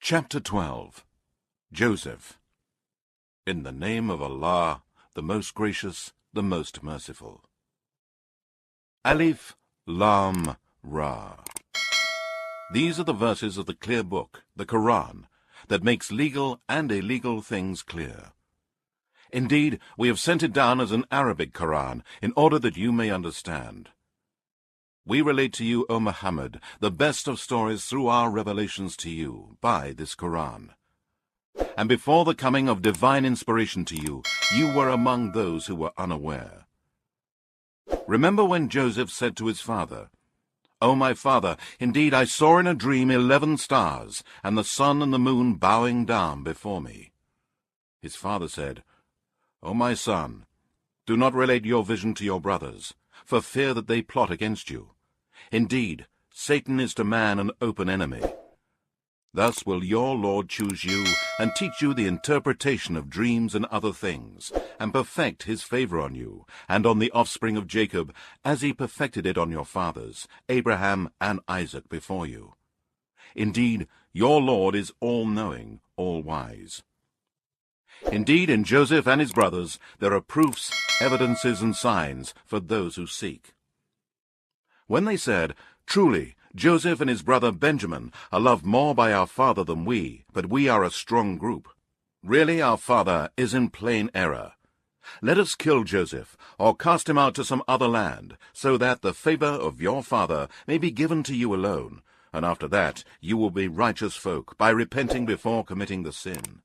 Chapter 12. Joseph. In the name of Allah, the most gracious, the most merciful. Alif, Lam, Ra. These are the verses of the clear book, the Qur'an, that makes legal and illegal things clear. Indeed, we have sent it down as an Arabic Qur'an in order that you may understand. We relate to you, O Muhammad, the best of stories through our revelations to you by this Qur'an. And before the coming of divine inspiration to you, you were among those who were unaware. Remember when Joseph said to his father, "O my father, indeed I saw in a dream 11 stars, and the sun and the moon bowing down before me." His father said, "O my son, do not relate your vision to your brothers, for fear that they plot against you. Indeed, Satan is to man an open enemy. Thus will your Lord choose you and teach you the interpretation of dreams and other things, and perfect his favor on you and on the offspring of Jacob, as he perfected it on your fathers, Abraham and Isaac, before you. Indeed, your Lord is all-knowing, all-wise." Indeed, in Joseph and his brothers there are proofs, evidences, and signs for those who seek. When they said, "Truly, Joseph and his brother Benjamin are loved more by our father than we, but we are a strong group. Really, our father is in plain error. Let us kill Joseph, or cast him out to some other land, so that the favor of your father may be given to you alone, and after that you will be righteous folk by repenting before committing the sin."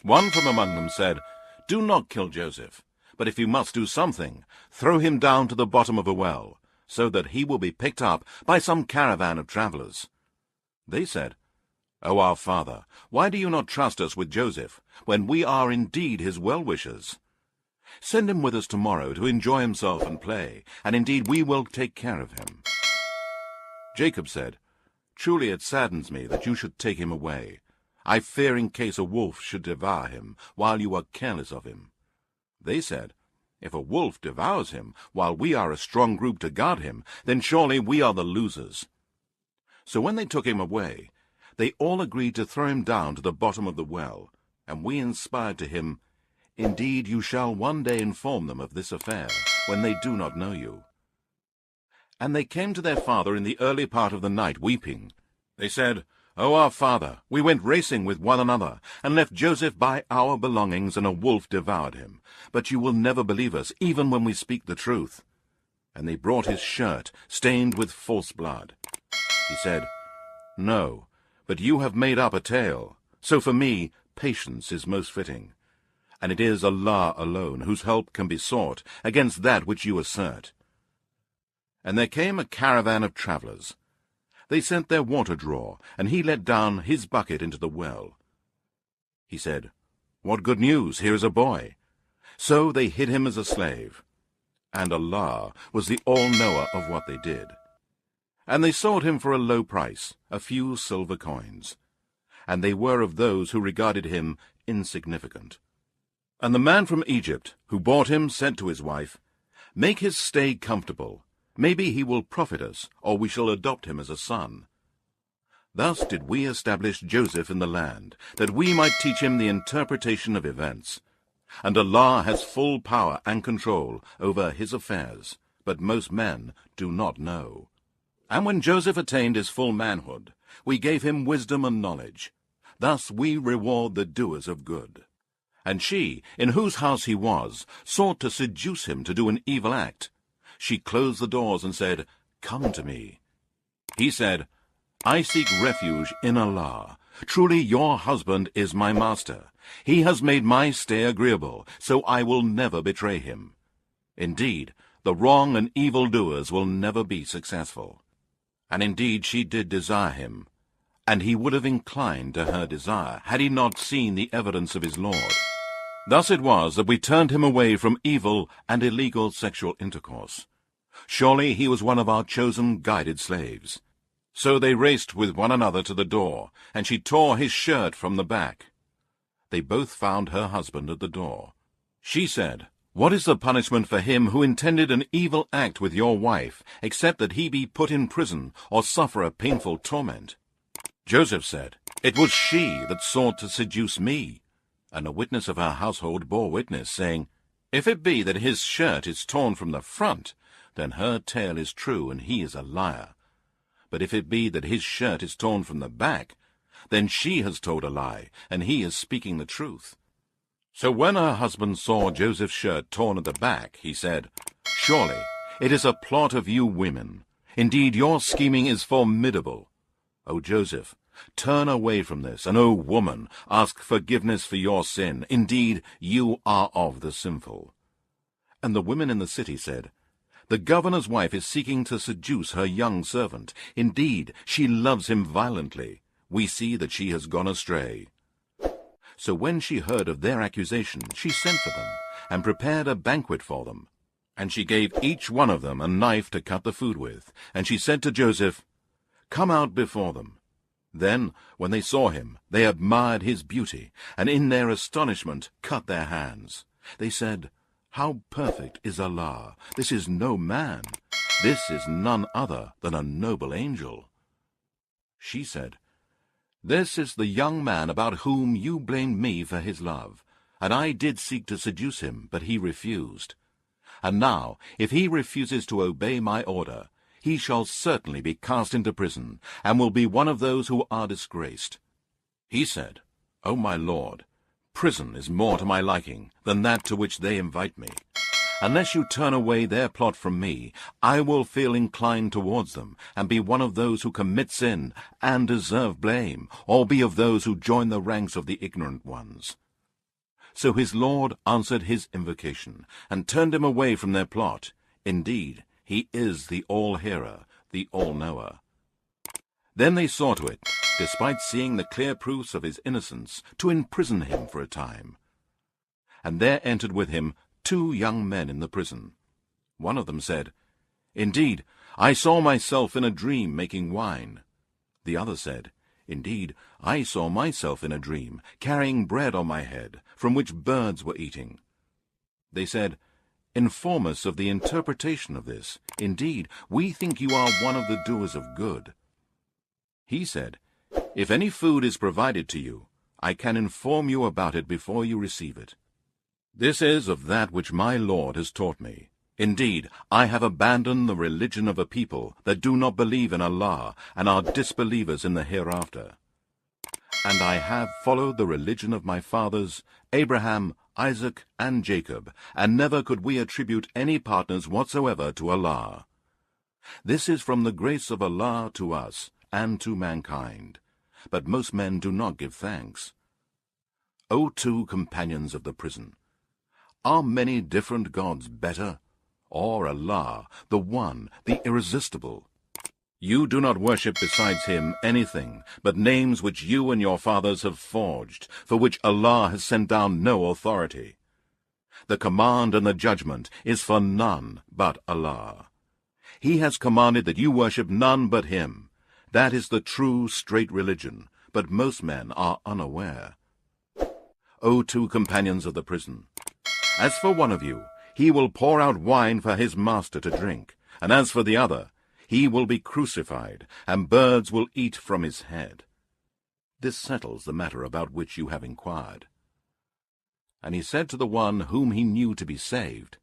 One from among them said, "Do not kill Joseph, but if you must do something, throw him down to the bottom of a well, so that he will be picked up by some caravan of travelers." They said, "O our father, why do you not trust us with Joseph, when we are indeed his well-wishers? Send him with us tomorrow to enjoy himself and play, and indeed we will take care of him." Jacob said, "Truly it saddens me that you should take him away. I fear in case a wolf should devour him while you are careless of him." They said, "If a wolf devours him while we are a strong group to guard him, then surely we are the losers." So when they took him away, they all agreed to throw him down to the bottom of the well, and we inspired to him, "Indeed you shall one day inform them of this affair, when they do not know you." And they came to their father in the early part of the night, weeping. They said, "O our father, we went racing with one another, and left Joseph by our belongings, and a wolf devoured him. But you will never believe us, even when we speak the truth." And they brought his shirt, stained with false blood. He said, "No, but you have made up a tale. So for me, patience is most fitting. And it is Allah alone whose help can be sought against that which you assert." And there came a caravan of travelers. They sent their water drawer, and he let down his bucket into the well. He said, "What good news! Here is a boy." So they hid him as a slave. And Allah was the all-knower of what they did. And they sold him for a low price, a few silver coins. And they were of those who regarded him insignificant. And the man from Egypt, who bought him, said to his wife, "Make his stay comfortable. Maybe he will profit us, or we shall adopt him as a son." Thus did we establish Joseph in the land, that we might teach him the interpretation of events. And Allah has full power and control over his affairs, but most men do not know. And when Joseph attained his full manhood, we gave him wisdom and knowledge. Thus we reward the doers of good. And she, in whose house he was, sought to seduce him to do an evil act. She closed the doors and said, "Come to me." He said, "I seek refuge in Allah. Truly your husband is my master. He has made my stay agreeable, so I will never betray him. Indeed, the wrong and evil doers will never be successful." And indeed she did desire him, and he would have inclined to her desire, had he not seen the evidence of his Lord. Thus it was that we turned him away from evil and illegal sexual intercourse. Surely he was one of our chosen guided slaves. So they raced with one another to the door, and she tore his shirt from the back. They both found her husband at the door. She said, "What is the punishment for him who intended an evil act with your wife, except that he be put in prison or suffer a painful torment?" Joseph said, "It was she that sought to seduce me." And a witness of her household bore witness, saying, "If it be that his shirt is torn from the front, then her tale is true, and he is a liar. But if it be that his shirt is torn from the back, then she has told a lie, and he is speaking the truth." So when her husband saw Joseph's shirt torn at the back, he said, "Surely it is a plot of you women. Indeed, your scheming is formidable. O Joseph, turn away from this, and O woman, ask forgiveness for your sin. Indeed, you are of the sinful." And the women in the city said, "The governor's wife is seeking to seduce her young servant. Indeed, she loves him violently. We see that she has gone astray." So when she heard of their accusation, she sent for them, and prepared a banquet for them. And she gave each one of them a knife to cut the food with. And she said to Joseph, "Come out before them." Then, when they saw him, they admired his beauty, and in their astonishment cut their hands. They said, "How perfect is Allah! This is no man. This is none other than a noble angel." She said, "This is the young man about whom you blamed me for his love, and I did seek to seduce him, but he refused. And now, if he refuses to obey my order, he shall certainly be cast into prison, and will be one of those who are disgraced." He said, "O my lord, prison is more to my liking than that to which they invite me. Unless you turn away their plot from me, I will feel inclined towards them, and be one of those who commit sin and deserve blame, or be of those who join the ranks of the ignorant ones." So his lord answered his invocation, and turned him away from their plot. Indeed, he is the all-hearer, the all-knower. Then they saw to it, despite seeing the clear proofs of his innocence, to imprison him for a time. And there entered with him 2 young men in the prison. One of them said, "Indeed, I saw myself in a dream making wine." The other said, "Indeed, I saw myself in a dream, carrying bread on my head, from which birds were eating." They said, "Inform us of the interpretation of this. Indeed, we think you are one of the doers of good." He said, "If any food is provided to you, I can inform you about it before you receive it. This is of that which my Lord has taught me. Indeed, I have abandoned the religion of a people that do not believe in Allah and are disbelievers in the hereafter. And I have followed the religion of my fathers, Abraham, Isaac, and Jacob, and never could we attribute any partners whatsoever to Allah. This is from the grace of Allah to us and to mankind, but most men do not give thanks. O 2 companions of the prison, are many different gods better? Or Allah, the one, the irresistible? You do not worship besides him anything but names which you and your fathers have forged, for which Allah has sent down no authority. The command and the judgment is for none but Allah. He has commanded that you worship none but him. That is the true, straight religion, but most men are unaware. O 2 companions of the prison, as for one of you, he will pour out wine for his master to drink, and as for the other, he will be crucified, and birds will eat from his head. This settles the matter about which you have inquired." And he said to the one whom he knew to be saved,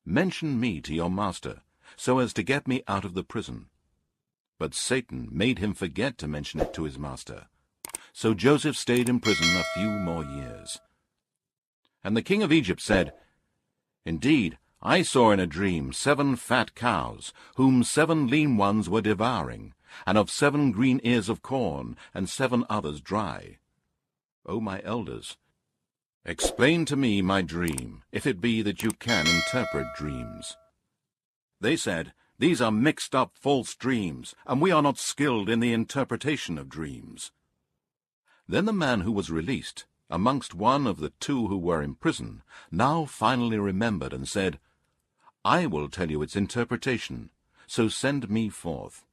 "Mention me to your master, so as to get me out of the prison." But Satan made him forget to mention it to his master. So Joseph stayed in prison a few more years. And the king of Egypt said, "Indeed, I saw in a dream 7 fat cows, whom 7 lean ones were devouring, and of 7 green ears of corn, and 7 others dry. O my elders, explain to me my dream, if it be that you can interpret dreams." They said, "These are mixed-up false dreams, and we are not skilled in the interpretation of dreams." Then the man who was released, amongst one of the 2 who were in prison, now finally remembered and said, "I will tell you its interpretation, so send me forth."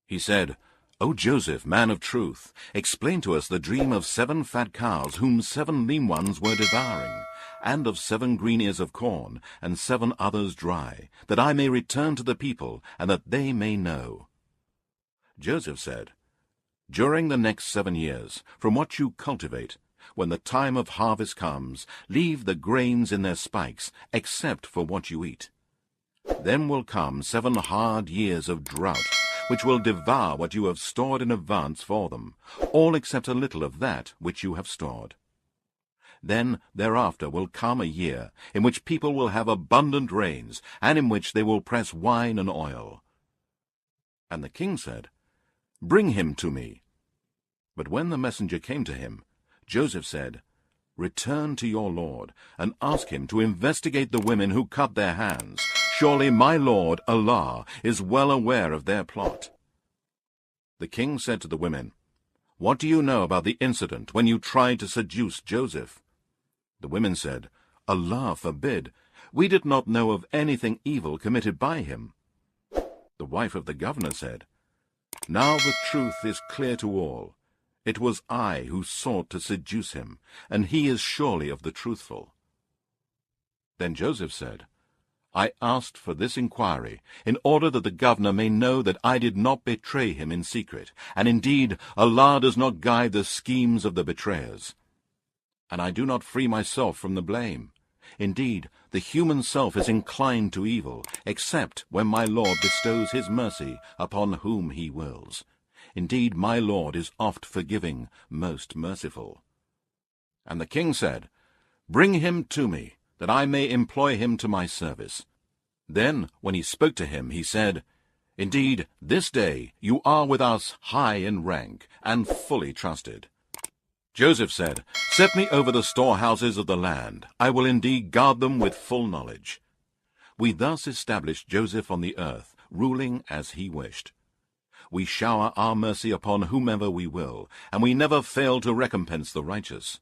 He said, "O Joseph, man of truth, explain to us the dream of 7 fat cows, whom 7 lean ones were devouring, and of 7 green ears of corn, and 7 others dry, that I may return to the people, and that they may know." Joseph said, During the next 7 years, from what you cultivate, when the time of harvest comes, leave the grains in their spikes, except for what you eat. Then will come 7 hard years of drought, which will devour what you have stored in advance for them, all except a little of that which you have stored. Then thereafter will come a year in which people will have abundant rains, and in which they will press wine and oil. And the king said, Bring him to me. But when the messenger came to him, Joseph said, Return to your lord, and ask him to investigate the women who cut their hands. Surely my lord, Allah, is well aware of their plot. The king said to the women, What do you know about the incident when you tried to seduce Joseph? The women said, Allah forbid. We did not know of anything evil committed by him. The wife of the governor said, Now the truth is clear to all. It was I who sought to seduce him, and he is surely of the truthful. Then Joseph said, I asked for this inquiry, in order that the governor may know that I did not betray him in secret, and indeed Allah does not guide the schemes of the betrayers. And I do not free myself from the blame. Indeed, the human self is inclined to evil, except when my Lord bestows his mercy upon whom he wills. Indeed, my Lord is oft forgiving, most merciful. And the king said, Bring him to me, that I may employ him to my service. Then, when he spoke to him, he said, Indeed, this day you are with us high in rank, and fully trusted. Joseph said, Set me over the storehouses of the land. I will indeed guard them with full knowledge. We thus established Joseph on the earth, ruling as he wished. We shower our mercy upon whomever we will, and we never fail to recompense the righteous.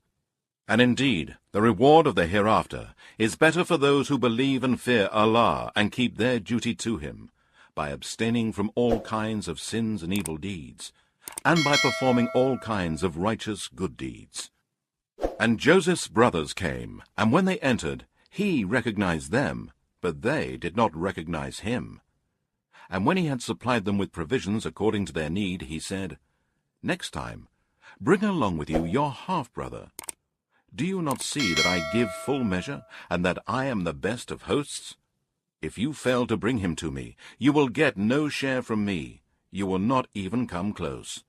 And indeed, the reward of the hereafter is better for those who believe and fear Allah and keep their duty to him, by abstaining from all kinds of sins and evil deeds, and by performing all kinds of righteous good deeds. And Joseph's brothers came, and when they entered, he recognized them, but they did not recognize him. And when he had supplied them with provisions according to their need, he said, Next time, bring along with you your half-brother. Do you not see that I give full measure, and that I am the best of hosts? If you fail to bring him to me, you will get no share from me. You will not even come close.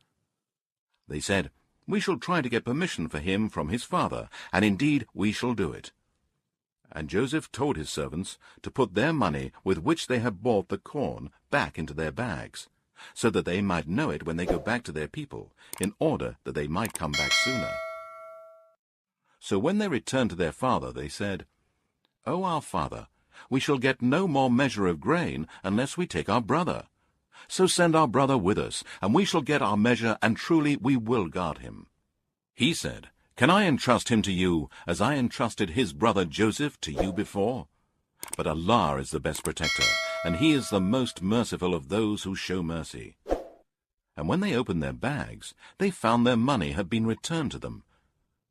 They said, We shall try to get permission for him from his father, and indeed we shall do it. And Joseph told his servants to put their money with which they had bought the corn back into their bags, so that they might know it when they go back to their people, in order that they might come back sooner. So when they returned to their father, they said, O our father, we shall get no more measure of grain unless we take our brother. So send our brother with us, and we shall get our measure, and truly we will guard him. He said, Can I entrust him to you, as I entrusted his brother Joseph to you before? But Allah is the best protector, and he is the most merciful of those who show mercy. And when they opened their bags, they found their money had been returned to them.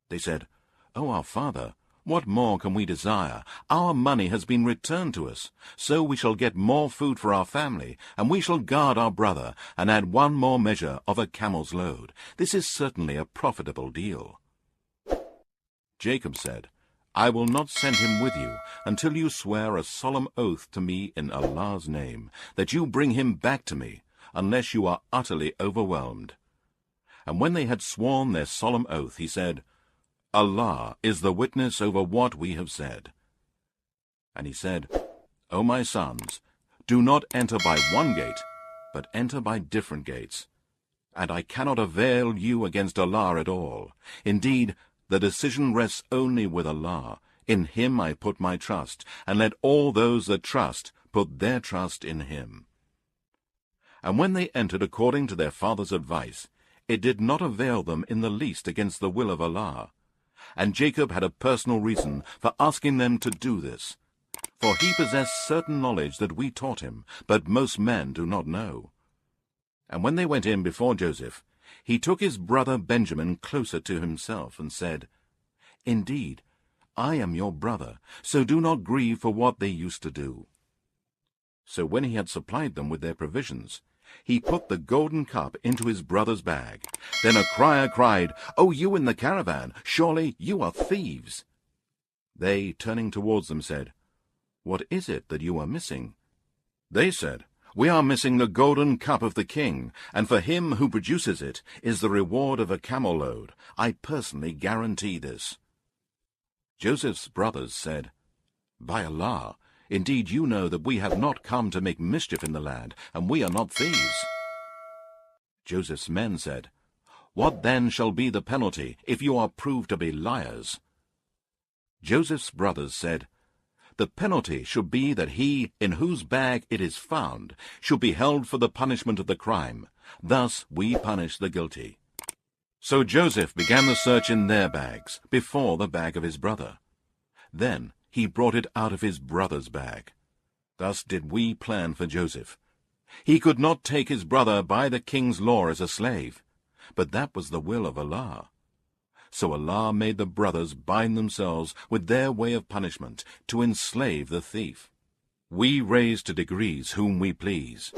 They said, O our father, what more can we desire? Our money has been returned to us, so we shall get more food for our family, and we shall guard our brother, and add 1 more measure of a camel's load. This is certainly a profitable deal. Jacob said, I will not send him with you until you swear a solemn oath to me in Allah's name, that you bring him back to me, unless you are utterly overwhelmed. And when they had sworn their solemn oath, he said, Allah is the witness over what we have said. And he said, O my sons, do not enter by one gate, but enter by different gates. And I cannot avail you against Allah at all. Indeed, the decision rests only with Allah. In him I put my trust, and let all those that trust put their trust in him. And when they entered according to their father's advice, it did not avail them in the least against the will of Allah. And Jacob had a personal reason for asking them to do this, for he possessed certain knowledge that we taught him, but most men do not know. And when they went in before Joseph, he took his brother Benjamin closer to himself and said, Indeed, I am your brother, so do not grieve for what they used to do. So when he had supplied them with their provisions, He put the golden cup into his brother's bag. Then a crier cried, "O you in the caravan, surely you are thieves." They, turning towards them, said, "What is it that you are missing?" They said, "We are missing the golden cup of the king, and for him who produces it is the reward of a camel load. I personally guarantee this." Joseph's brothers said, "By Allah, indeed you know that we have not come to make mischief in the land, and we are not thieves." Joseph's men said, "What then shall be the penalty if you are proved to be liars?" Joseph's brothers said, "The penalty should be that he in whose bag it is found should be held for the punishment of the crime. Thus we punish the guilty." So Joseph began the search in their bags, before the bag of his brother. Then he brought it out of his brother's bag. Thus did we plan for Joseph. He could not take his brother by the king's law as a slave, but that was the will of Allah. So Allah made the brothers bind themselves with their way of punishment to enslave the thief. We raise to degrees whom we please,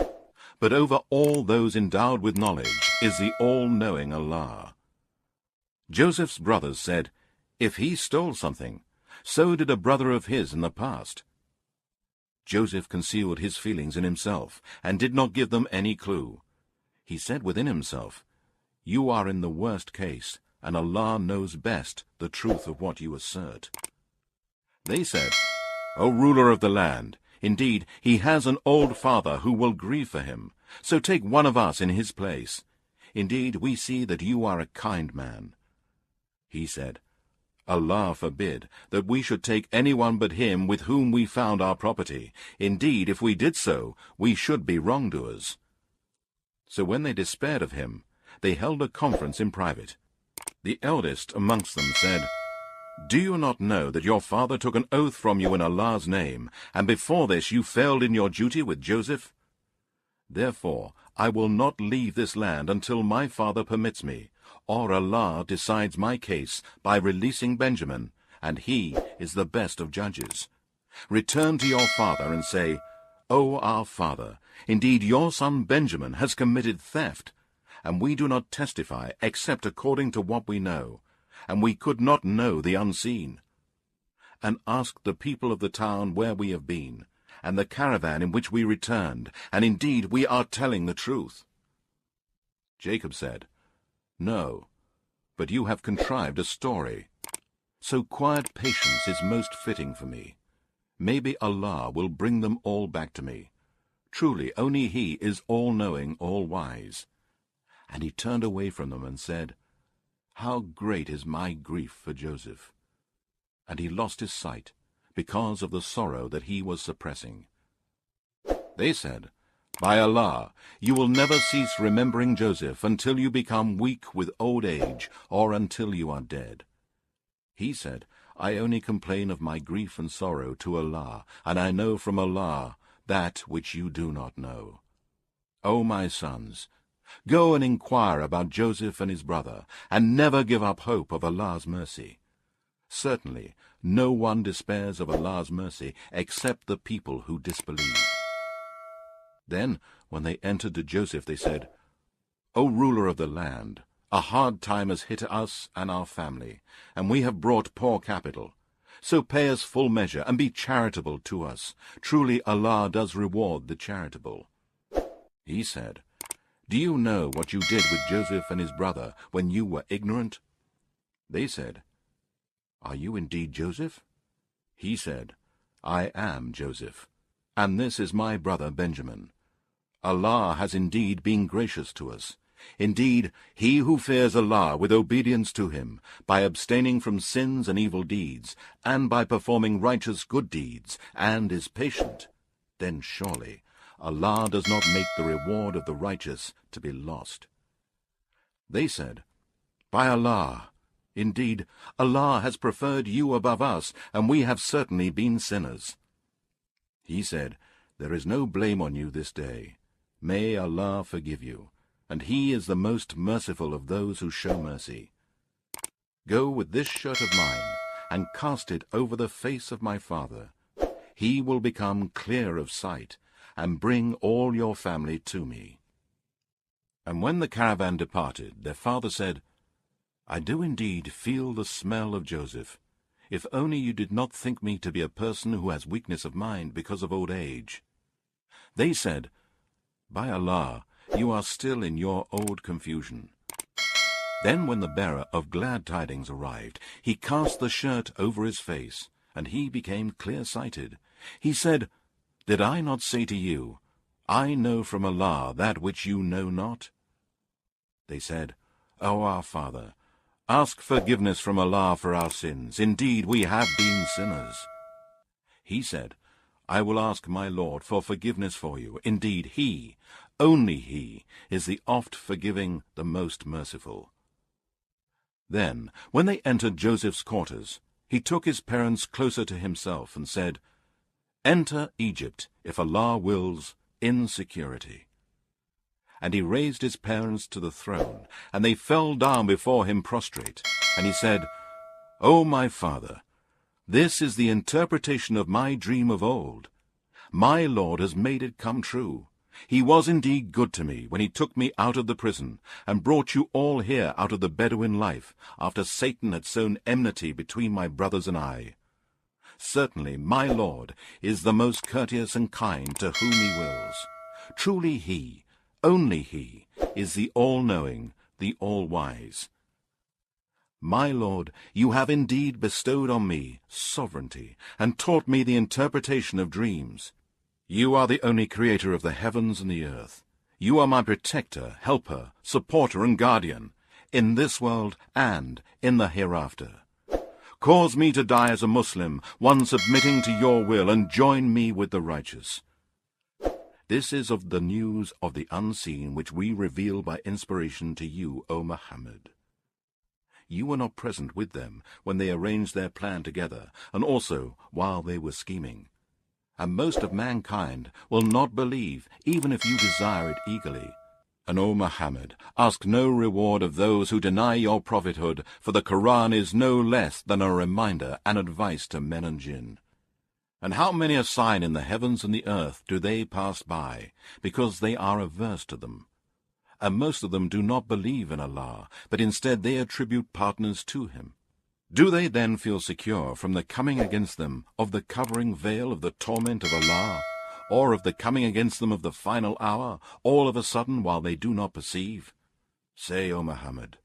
but over all those endowed with knowledge is the all-knowing Allah. Joseph's brothers said, "If he stole something, so did a brother of his in the past." Joseph concealed his feelings in himself, and did not give them any clue. He said within himself, "You are in the worst case, and Allah knows best the truth of what you assert." They said, "O ruler of the land, indeed he has an old father who will grieve for him, so take one of us in his place. Indeed we see that you are a kind man." He said, "Allah forbid that we should take anyone but him with whom we found our property. Indeed, if we did so, we should be wrongdoers." So when they despaired of him, they held a conference in private. The eldest amongst them said, "Do you not know that your father took an oath from you in Allah's name, and before this you failed in your duty with Joseph? Therefore I will not leave this land until my father permits me, or Allah decides my case by releasing Benjamin, and he is the best of judges. Return to your father and say, 'O our father, indeed your son Benjamin has committed theft, and we do not testify except according to what we know, and we could not know the unseen. And ask the people of the town where we have been, and the caravan in which we returned, and indeed we are telling the truth.'" Jacob said, "No, but you have contrived a story. So quiet patience is most fitting for me. Maybe Allah will bring them all back to me. Truly only He is all-knowing, all-wise." And he turned away from them and said, "How great is my grief for Joseph." And he lost his sight, because of the sorrow that he was suppressing. They said, "By Allah, you will never cease remembering Joseph until you become weak with old age, or until you are dead." He said, "I only complain of my grief and sorrow to Allah, and I know from Allah that which you do not know. O my sons, go and inquire about Joseph and his brother, and never give up hope of Allah's mercy. Certainly, no one despairs of Allah's mercy except the people who disbelieve." Then, when they entered to Joseph, they said, "O ruler of the land, a hard time has hit us and our family, and we have brought poor capital. So pay us full measure, and be charitable to us. Truly Allah does reward the charitable." He said, "Do you know what you did with Joseph and his brother when you were ignorant?" They said, "Are you indeed Joseph?" He said, "I am Joseph, and this is my brother Benjamin. Allah has indeed been gracious to us. Indeed, he who fears Allah with obedience to him, by abstaining from sins and evil deeds, and by performing righteous good deeds, and is patient, then surely Allah does not make the reward of the righteous to be lost." They said, "By Allah, indeed Allah has preferred you above us, and we have certainly been sinners." He said, "There is no blame on you this day. May Allah forgive you, and He is the most merciful of those who show mercy. Go with this shirt of mine, and cast it over the face of my father. He will become clear of sight, and bring all your family to me." And when the caravan departed, their father said, I do indeed feel the smell of Joseph, if only you did not think me to be a person who has weakness of mind because of old age. They said, By Allah, you are still in your old confusion. Then when the bearer of glad tidings arrived, he cast the shirt over his face, and he became clear-sighted. He said, Did I not say to you, I know from Allah that which you know not? They said, O our father, ask forgiveness from Allah for our sins. Indeed, we have been sinners. He said, I will ask my Lord for forgiveness for you. Indeed, He, only He, is the oft-forgiving, the most merciful. Then, when they entered Joseph's quarters, he took his parents closer to himself and said, Enter Egypt, if Allah wills, in security. And he raised his parents to the throne, and they fell down before him prostrate. And he said, O my father, this is the interpretation of my dream of old. My Lord has made it come true. He was indeed good to me when he took me out of the prison, and brought you all here out of the Bedouin life, after Satan had sown enmity between my brothers and I. Certainly my Lord is the most courteous and kind to whom he wills. Truly he, only he, is the all-knowing, the all-wise. My Lord, you have indeed bestowed on me sovereignty, and taught me the interpretation of dreams. You are the only creator of the heavens and the earth. You are my protector, helper, supporter, and guardian, in this world and in the hereafter. Cause me to die as a Muslim, one submitting to your will, and join me with the righteous. This is of the news of the unseen which we reveal by inspiration to you, O Muhammad. You were not present with them when they arranged their plan together, and also while they were scheming. And most of mankind will not believe, even if you desire it eagerly. And, O Muhammad, ask no reward of those who deny your prophethood, for the Qur'an is no less than a reminder and advice to men and jinn. And how many a sign in the heavens and the earth do they pass by, because they are averse to them? And most of them do not believe in Allah, but instead they attribute partners to him. Do they then feel secure from the coming against them of the covering veil of the torment of Allah, or of the coming against them of the final hour, all of a sudden while they do not perceive? Say, O Muhammad,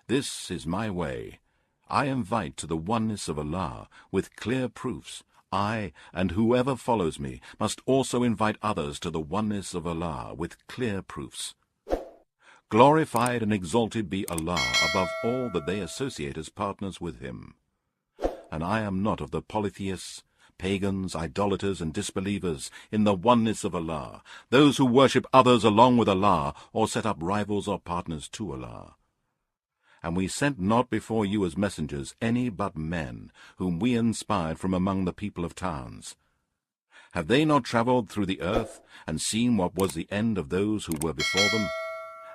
this is my way. I invite to the oneness of Allah with clear proofs. I, and whoever follows me, must also invite others to the oneness of Allah with clear proofs. Glorified and exalted be Allah above all that they associate as partners with him. And I am not of the polytheists, pagans, idolaters, and disbelievers in the oneness of Allah, those who worship others along with Allah, or set up rivals or partners to Allah. And we sent not before you as messengers any but men, whom we inspired from among the people of towns. Have they not travelled through the earth, and seen what was the end of those who were before them?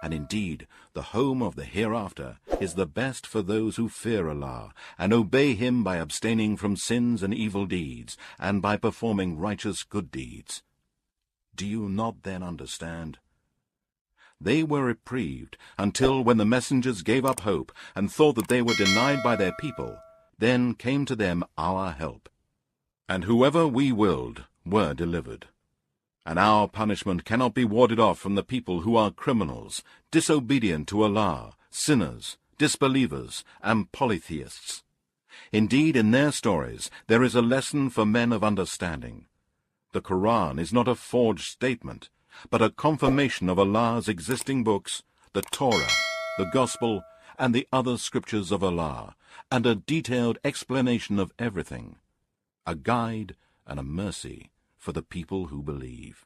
And indeed, the home of the hereafter is the best for those who fear Allah, and obey him by abstaining from sins and evil deeds, and by performing righteous good deeds. Do you not then understand? They were reprieved until when the messengers gave up hope, and thought that they were denied by their people, then came to them our help. And whoever we willed were delivered. And our punishment cannot be warded off from the people who are criminals, disobedient to Allah, sinners, disbelievers, and polytheists. Indeed, in their stories there is a lesson for men of understanding. The Qur'an is not a forged statement, but a confirmation of Allah's existing books, the Torah, the Gospel, and the other scriptures of Allah, and a detailed explanation of everything, a guide and a mercy for the people who believe.